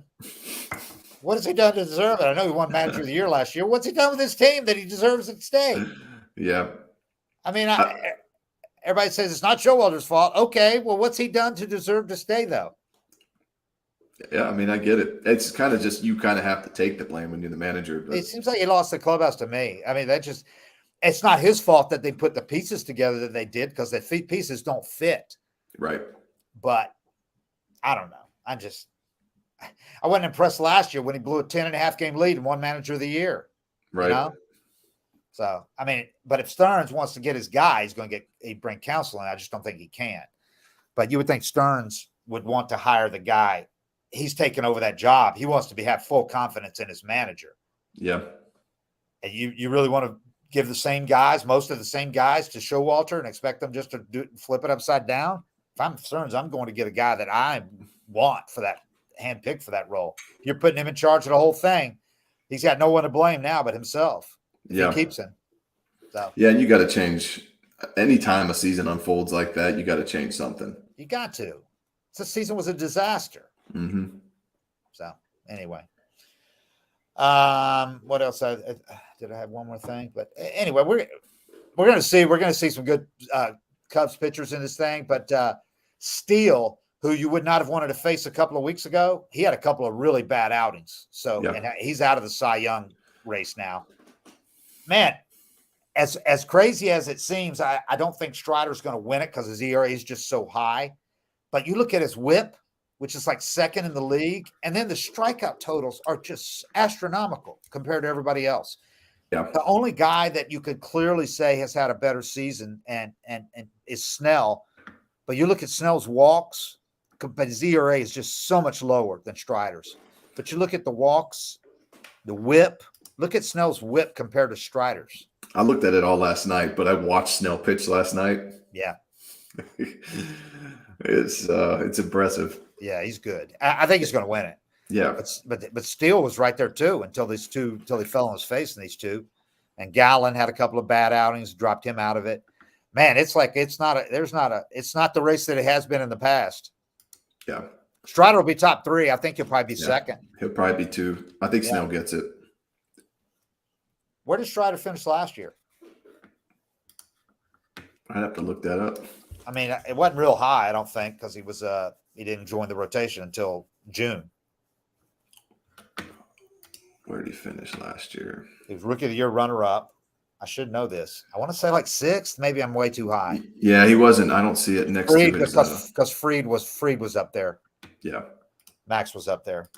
What has he done to deserve it? I know he won Manager of the Year last year. What's he done with his team that he deserves to stay? Yeah. I mean, everybody says it's not Showalter's fault. Okay, well, what's he done to deserve to stay, though? Yeah, I mean, I get it. It's kind of just you kind of have to take the blame when you're the manager. But it seems like he lost the clubhouse to me. I mean, it's not his fault that they put the pieces together that they did, because the pieces don't fit. Right. But I don't know. I wasn't impressed last year when he blew a 10.5 game lead and won Manager of the Year. Right. So, I mean, but if Stearns wants to get his guy, he'd bring Counsell in. I just don't think he can. But you would think Stearns would want to hire the guy. He's taken over that job. He wants to have full confidence in his manager. Yeah. And you really want to give most of the same guys to Showalter and expect them just to flip it upside down? If I'm Stearns, I'm going to get a guy that I want for that, handpicked for that role. You're putting him in charge of the whole thing. He's got no one to blame now but himself. He keeps him. So. Yeah, and you got to change. Anytime a season unfolds like that, you got to change something. You got to. This season was a disaster. Mm-hmm. So, anyway. What else? Did I have one more thing? But anyway, we're going to see some good Cubs pitchers in this thing. But Steele, who you would not have wanted to face a couple of weeks ago, he had a couple of really bad outings. So and he's out of the Cy Young race now. Man, as crazy as it seems, I don't think Strider's going to win it because his ERA is just so high. But you look at his WHIP, which is like second in the league, and then the strikeout totals are just astronomical compared to everybody else. Yeah. The only guy that you could clearly say has had a better season and is Snell. But you look at Snell's walks, but his ERA is just so much lower than Strider's. But you look at the walks, the WHIP. Look at Snell's WHIP compared to Strider's. I looked at it all last night, but I watched Snell pitch last night. Yeah. It's impressive. Yeah, he's good. I think he's going to win it. Yeah. But Steele was right there too until he fell on his face in these two. And Gallen had a couple of bad outings, dropped him out of it. Man, it's like it's not the race that it has been in the past. Yeah. Strider will be top 3. I think he'll probably be second. He'll probably be 2. I think Snell gets it. Where did Strider finish last year? I'd have to look that up. I mean, it wasn't real high, I don't think, because he didn't join the rotation until June. Where did he finish last year? He was Rookie of the Year runner-up. I should know this. I want to say like 6th. Maybe I'm way too high. Yeah, he wasn't. I don't see it next Fried, to his. Because Fried was up there. Yeah. Max was up there.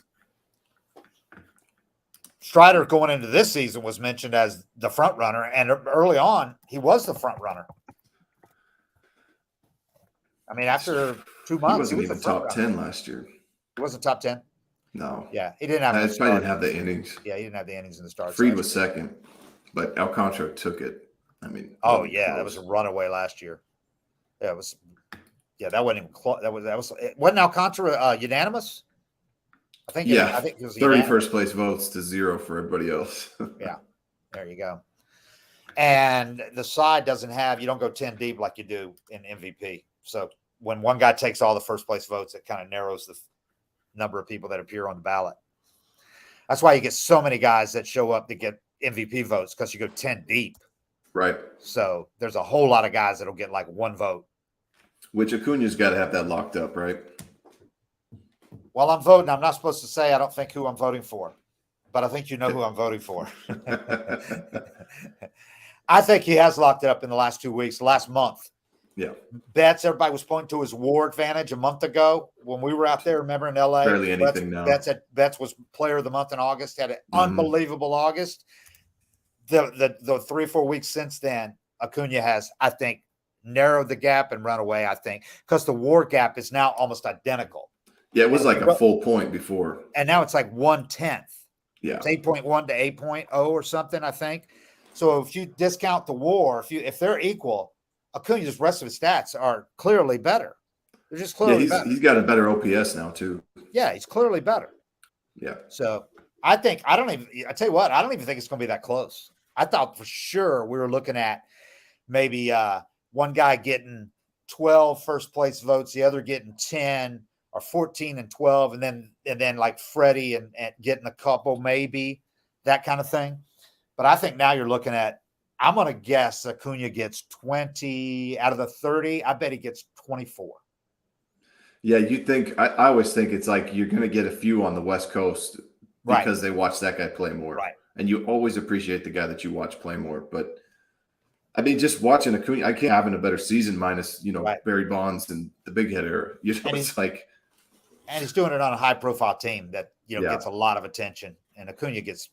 Strider going into this season was mentioned as the front runner, and early on, he was the front runner. I mean, after 2 months, he wasn't even top 10 last year. He wasn't top 10? No. Yeah, he didn't have. He probably didn't have the innings. Yeah, he didn't have the innings in the start. Fried was second, but Alcantara took it. I mean, oh yeah, that was a runaway last year. Yeah, it was. Yeah, that wasn't even close. That was. It wasn't Alcantara unanimous? I think. Yeah, I think it was 31st place votes to 0 for everybody else. Yeah, there you go. And the side doesn't have. You don't go 10 deep like you do in MVP. So when one guy takes all the first place votes, it kind of narrows the number of people that appear on the ballot. That's why you get so many guys that show up to get MVP votes, because you go 10 deep. Right. So there's a whole lot of guys that'll get like 1 vote. Which Acuña's got to have that locked up, right? While I'm voting, I'm not supposed to say I don't think who I'm voting for, but I think you know who I'm voting for. I think he has locked it up in the last 2 weeks, last month. Yeah. Betts, everybody was pointing to his WAR advantage a month ago when we were out there. Remember in LA? Barely anything now. Betts was player of the month in August, had an unbelievable August. The 3 or 4 weeks since then, Acuña has, I think, narrowed the gap and run away, I think, because the WAR gap is now almost identical. Yeah, it was like a full point before. And now it's like 1/10. Yeah. It's 8.1 to 8.0 or something, I think. So if you discount the WAR, if they're equal, Acuña's rest of his stats are clearly better. They're just clearly better. He's got a better OPS now too. Yeah, he's clearly better. Yeah. So I tell you what, I don't even think it's going to be that close. I thought for sure we were looking at maybe one guy getting 12 first place votes, the other getting 10 or 14 and 12, and then like Freddie and getting a couple, maybe that kind of thing. But I think now you're looking at, I'm going to guess Acuña gets 20 out of the 30. I bet he gets 24. Yeah, you think I always think it's like you're going to get a few on the West Coast because they watch that guy play more. Right. And you always appreciate the guy that you watch play more. But I mean, just watching Acuña, I can't having a better season minus, Barry Bonds and the big hit era. It's like. And he's doing it on a high profile team that, gets a lot of attention. And Acuña gets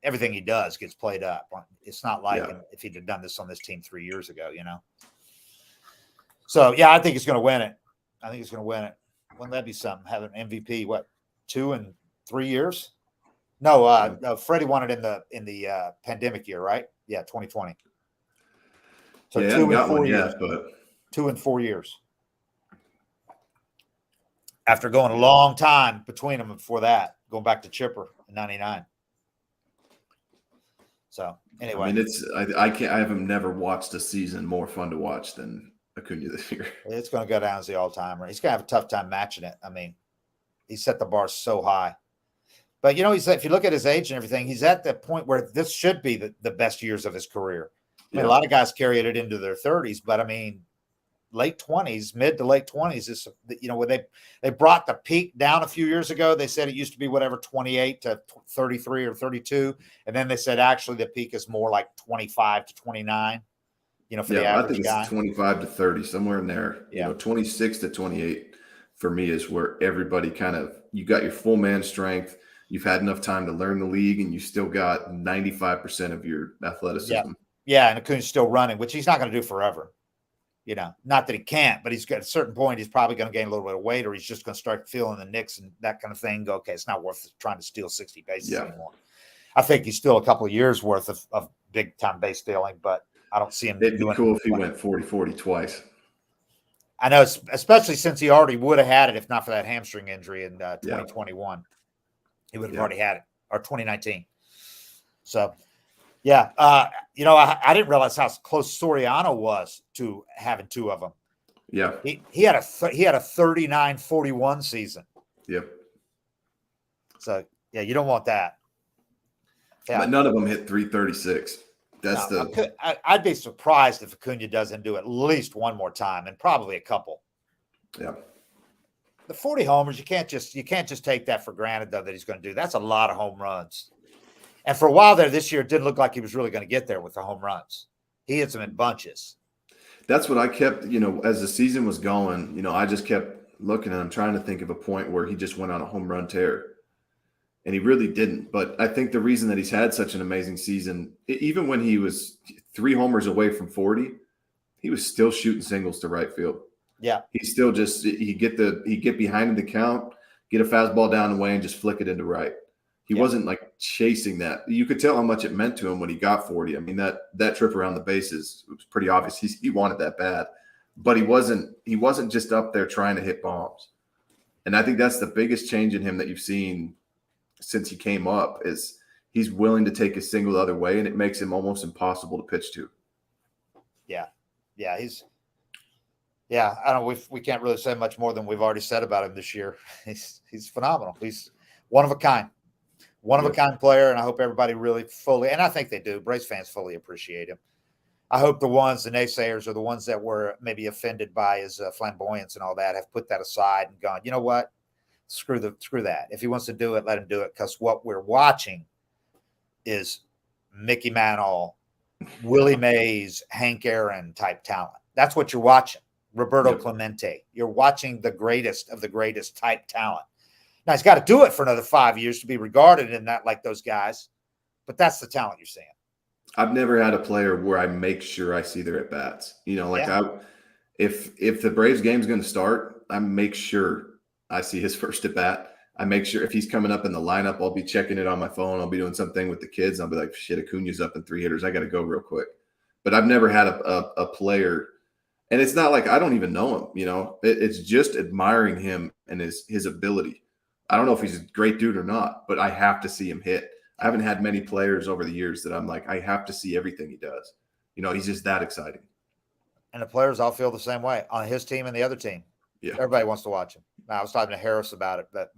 everything he does gets played up. It's not like if he'd have done this on this team 3 years ago, So, yeah, I think he's going to win it. Wouldn't that be something? Have an MVP, 2 and 3 years? No, Freddie won it in the pandemic year, right? Yeah, 2020. So 2 and 4 years. But 2 and 4 years. After going a long time between them before that, going back to Chipper in 99. So anyway, I mean, I have never watched a season more fun to watch than Acuña this year. It's going to go down as the all-timer. He's going to have a tough time matching it. I mean, he set the bar so high. But, if you look at his age and everything, he's at the point where this should be the best years of his career. I mean, a lot of guys carry it into their 30s, but, I mean, late 20s, mid to late 20s is, when they brought the peak down a few years ago, they said it used to be 28 to 33 or 32. And then they said, actually, the peak is more like 25 to 29, for the average I think guy. It's 25 to 30, somewhere in there. Yeah. 26 to 28 for me is where everybody you got your full man strength. You've had enough time to learn the league, and you still got 95% of your athleticism. Yeah, and Acuña's still running, which he's not going to do forever. Not that he can't, but he's got at a certain point, he's probably going to gain a little bit of weight, or he's just going to start feeling the nicks and that kind of thing. Go, okay, it's not worth trying to steal 60 bases anymore. I think he's still a couple of years worth of big time base stealing, but I don't see him It'd be doing cool it. if he went 40-40 twice. I know, especially since he already would have had it if not for that hamstring injury in 2021. He would have already had it, or 2019. So, yeah, I didn't realize how close Soriano was to having two of them. Yeah, he had a 39-41 season. Yep. So yeah, you don't want that. Yeah. But none of them hit 336. I'd be surprised if Acuña doesn't do at least one more time, and probably a couple. Yeah. The 40 homers, you can't just take that for granted though that he's going to do. That's a lot of home runs. And for a while there this year, it didn't look like he was really going to get there with the home runs. He hits them in bunches. That's what I kept, as the season was going, I just kept looking at him, trying to think of a point where he just went on a home run tear. And he really didn't. But I think the reason that he's had such an amazing season, even when he was 3 homers away from 40, he was still shooting singles to right field. Yeah. He still he'd get behind in the count, get a fastball down the way and just flick it into right. He wasn't like chasing that. You could tell how much it meant to him when he got 40. I mean, that trip around the bases, it was pretty obvious he wanted that bad. But he wasn't just up there trying to hit bombs. And I think that's the biggest change in him that you've seen since he came up, is he's willing to take a single the other way, and it makes him almost impossible to pitch to. Yeah. Yeah. I don't, we can't really say much more than we've already said about him this year. He's phenomenal. He's one of a kind player. And I hope everybody really fully, and I think they do, Braves fans fully appreciate him. I hope the naysayers or the ones that were maybe offended by his flamboyance and all that have put that aside and gone, you know what? Screw that. If he wants to do it, let him do it. Because what we're watching is Mickey Mantle, Willie Mays, Hank Aaron type talent. That's what you're watching. Roberto Clemente. You're watching the greatest of the greatest type talent. Now he's got to do it for another 5 years to be regarded in that like those guys, but that's the talent you're seeing. I've never had a player where I make sure I see their at bats. If the Braves game's going to start, I make sure I see his first at bat. I make sure if he's coming up in the lineup, I'll be checking it on my phone. I'll be doing something with the kids. I'll be like, shit, Acuña's up in 3 hitters. I got to go real quick. But I've never had a player, and it's not like I don't even know him. It's just admiring him and his ability. I don't know if he's a great dude or not, but I have to see him hit. I haven't had many players over the years that I'm like, I have to see everything he does. He's just that exciting. And the players all feel the same way on his team and the other team. Yeah. Everybody wants to watch him. Now, I was talking to Harris about it, but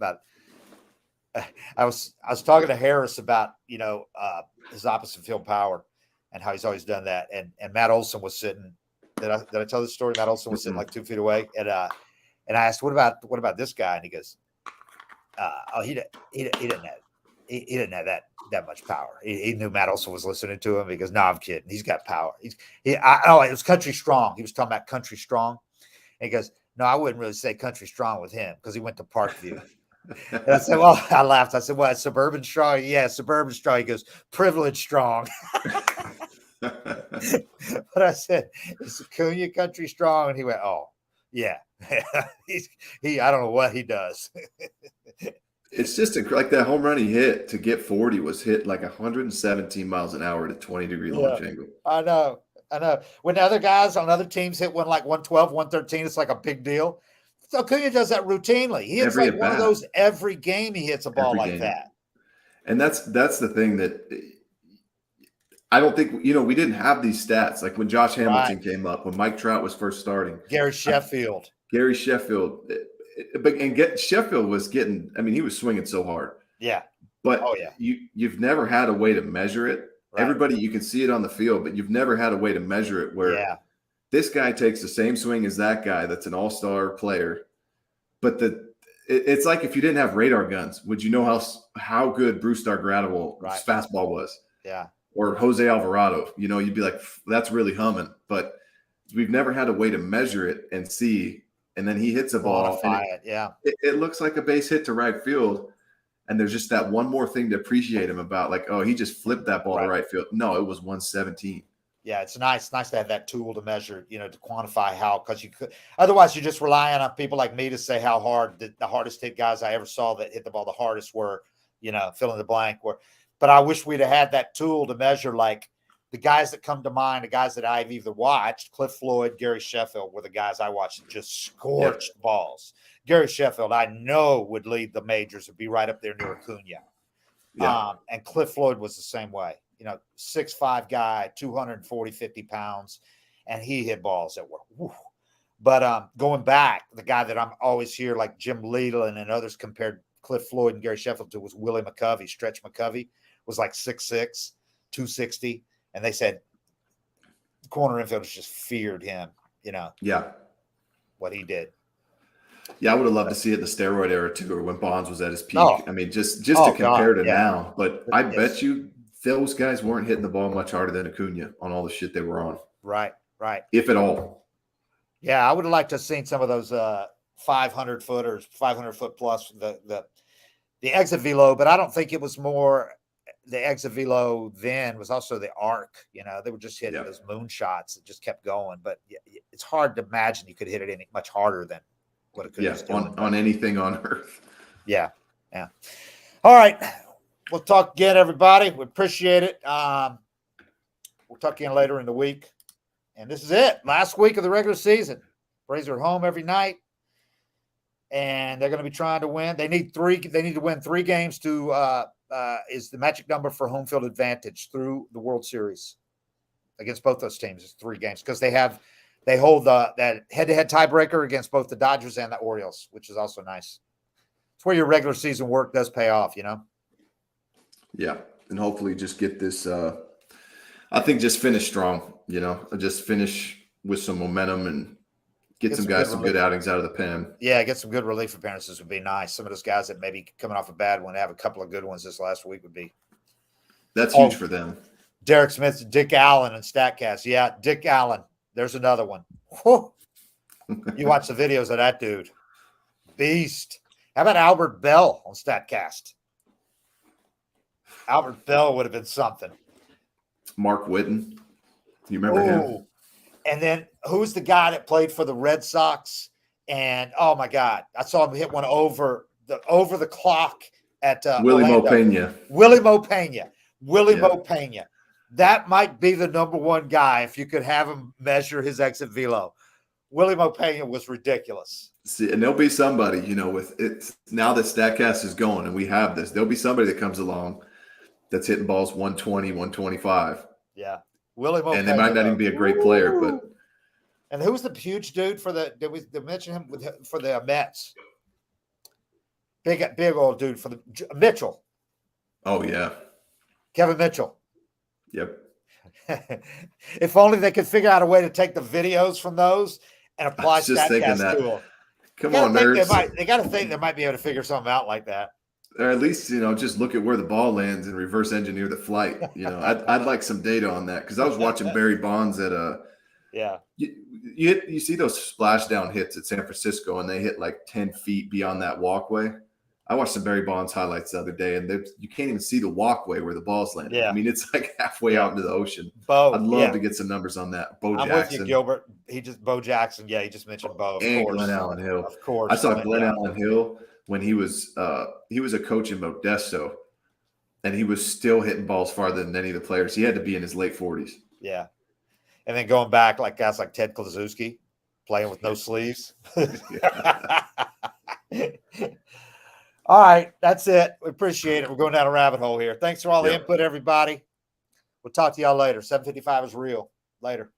I was talking to Harris about, his opposite field power and how he's always done that. And Matt Olson was sitting. Did I tell this story? Matt Olson was sitting like 2 feet away. And I asked, what about this guy? And he goes, he didn't have that much power. He knew Matt Olson was listening to him. He goes, no, I'm kidding. He's got power. It was Country Strong. He was talking about Country Strong. And he goes, no, I wouldn't really say Country Strong with him because he went to Parkview. And I said, well, I laughed. I said, well, Suburban Strong? Yeah, Suburban Strong. He goes, Privileged Strong. But I said, is Acuña Country Strong? And he went, oh, yeah. I don't know what he does. It's just like that home run he hit to get 40 was hit like 117 miles an hour at a 20-degree launch angle. I know. When other guys on other teams hit one like 112, 113, it's like a big deal. So Acuña does that routinely. He hits like one of those every game. He hits a ball like that. And that's the thing that I don't think, we didn't have these stats. Like when Josh Hamilton came up, when Mike Trout was first starting. Gary Sheffield. Sheffield was getting, he was swinging so hard. Yeah. But you've never had a way to measure it. Right. Everybody, you can see it on the field, but you've never had a way to measure it where this guy takes the same swing as that guy that's an all-star player. But it's like if you didn't have radar guns, would you know how good Bruce Dargradow's fastball was? Yeah. Or Jose Alvarado, you'd be like, that's really humming. But we've never had a way to measure it and see. And then he hits a ball. It looks like a base hit to right field. And there's just that one more thing to appreciate him about, like, oh, he just flipped that ball to right field. No, it was 117. Yeah, it's nice to have that tool to measure, to quantify how, because you could, otherwise you're just relying on people like me to say how hard the hardest hit guys I ever saw that hit the ball the hardest were, fill in the blank. But I wish we'd have had that tool to measure, like, the guys that come to mind, the guys that I've either watched, Cliff Floyd, Gary Sheffield were the guys I watched that just scorched balls. Gary Sheffield, I know, would lead the majors and be right up there near Acuña. Yeah. And Cliff Floyd was the same way. 6'5" guy, 240, 50 pounds, and he hit balls that were whew. But going back, the guy that I'm always hear, like Jim Leland and others, compared Cliff Floyd and Gary Sheffield to was Willie McCovey. Stretch McCovey was like 6'6", 260. And they said corner infielders just feared him, Yeah. what he did. Yeah, I would have loved to see it in the steroid era too, or when Bonds was at his peak. Oh. I mean, just to compare to now. But I Yes. bet you those guys weren't hitting the ball much harder than Acuña on all the shit they were on. Right. If at all. Yeah, I would have liked to have seen some of those 500-footers, 500-foot plus, the exit velo, but I don't think it was more the exit velo then was also the arc. They were just hitting those moon shots that just kept going. But it's hard to imagine you could hit it any much harder than what it could on anything on earth. Yeah. All right. We'll talk again, everybody. We appreciate it. We'll talk again later in the week. And this is it. Last week of the regular season. Braves are at home every night. And they're going to be trying to win. They need to win 3 games to is the magic number for home field advantage through the World Series against both those teams. It's 3 games because they hold that head-to-head tiebreaker against both the Dodgers and the Orioles, which is also nice. It's where your regular season work does pay off, Yeah, and hopefully just get this. I think just finish strong. Just finish with some momentum and get some guys some good outings out of the pen. Yeah, get some good relief appearances would be nice. Some of those guys that maybe coming off a bad one, have a couple of good ones this last week would be. That's huge for them. Derek Smith, Dick Allen, and StatCast. Yeah, Dick Allen. There's another one. Whew. You watch the videos of that dude. Beast. How about Albert Bell on StatCast? Albert Bell would have been something. Mark Whitten. You remember him? And then who's the guy that played for the Red Sox? And oh my God, I saw him hit one over the clock at Willie Orlando. Mo Pena. Mo Pena. That might be the number one guy if you could have him measure his exit velo. Willie Mo Pena was ridiculous. See, and there'll be somebody, with it now that StatCast is going and we have this, there'll be somebody that comes along that's hitting balls 120, 125. Yeah. Willie Mo and Pena, they might not even be a great player, but. And who's the huge dude did we mention him for the Mets? Big old dude for the Mitchell. Oh, yeah. Kevin Mitchell. Yep. If only they could figure out a way to take the videos from those and apply StatCast to them. Come on, nerds. They got to think they might be able to figure something out like that. Or at least, just look at where the ball lands and reverse engineer the flight. I'd like some data on that because I was watching Barry Bonds at yeah. You see those splashdown hits at San Francisco and they hit like 10 feet beyond that walkway. I watched some Barry Bonds highlights the other day and you can't even see the walkway where the ball's landing. Yeah. I mean, it's like halfway out into the ocean. I'd love to get some numbers on that. Bo I'm Jackson. with you, Gilbert. Bo Jackson. Yeah, he just mentioned Bo. And Glenn Allen Hill. Of course. I saw Glenn Allen Hill when he was a coach in Modesto, and he was still hitting balls farther than any of the players. He had to be in his late 40s. Yeah. And then going back, like guys like Ted Kluszewski playing with no sleeves. All right, that's it. We appreciate it. We're going down a rabbit hole here. Thanks for all the input, everybody. We'll talk to y'all later. 755 is real. Later.